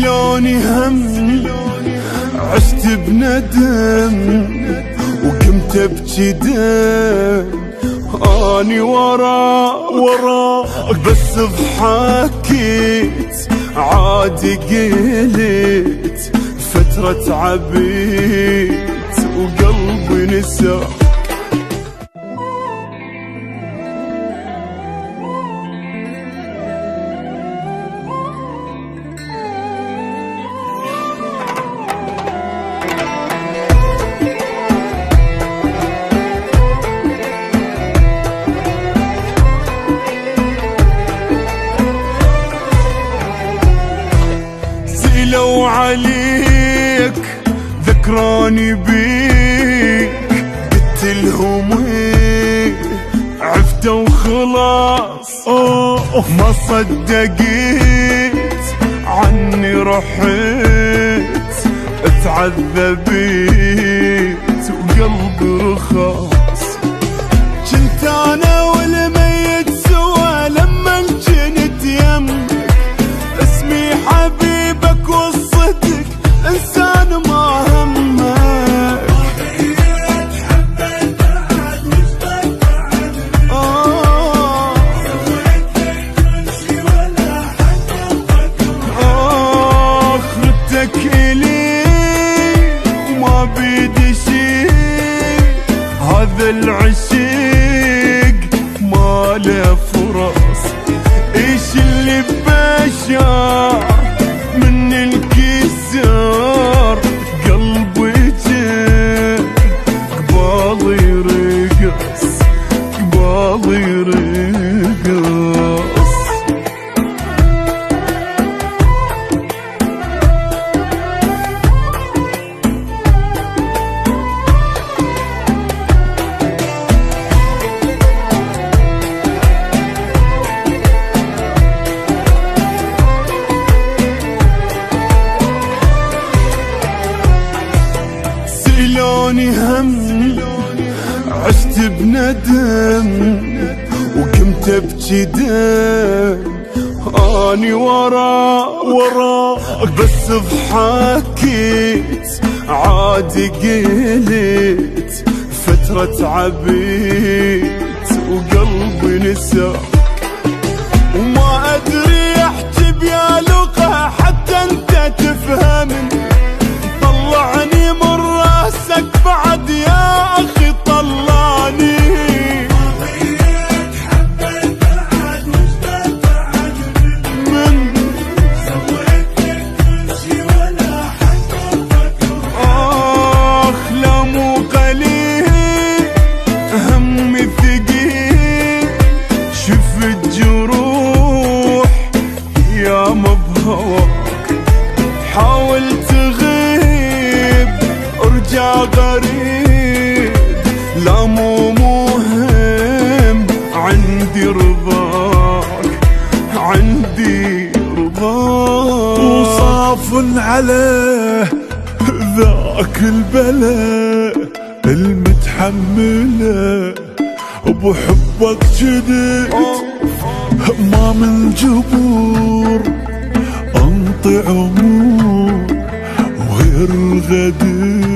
سيلوني هم عشت بندم وقمت ابكي دم اني ورا بس ضحكت عادي قلت فترة عبيت وقلبي نسى. لو عليك ذكراني بيك قلت لهم ايه عفت وخلاص ما صدقت عني رحت اتعذبت وقلبي رخاص. كنت انا والميت سوا لما كنت يمك اسمي حبيبك وصتك انسان ما همك. خدتك الي وما بيدي شي هذا العشق ما له فرص. ايش اللي ببشر من الكسر قلبي جه قبالي رقص قبالي رقص. سيلوني هم عشت بندم وقمت ابكي دم اني ورا بس ضحكت عادي قلت فترة عبيت وقلبي نسى. وما ادري احكي بيا لغة حتى انت تفهمني. طلعني من راسك بعد يا اخي طلعني. من لا مو قليل همي ثقيل شفت جروح يا مبهواك. حاول تغيب ارجع غريب لا مو مهم عندي رضاك عندي رضاك. وصاف عليه ذاك البلاء المتحمله بحبك جديت ما من جبور انطي عمور وغير غدير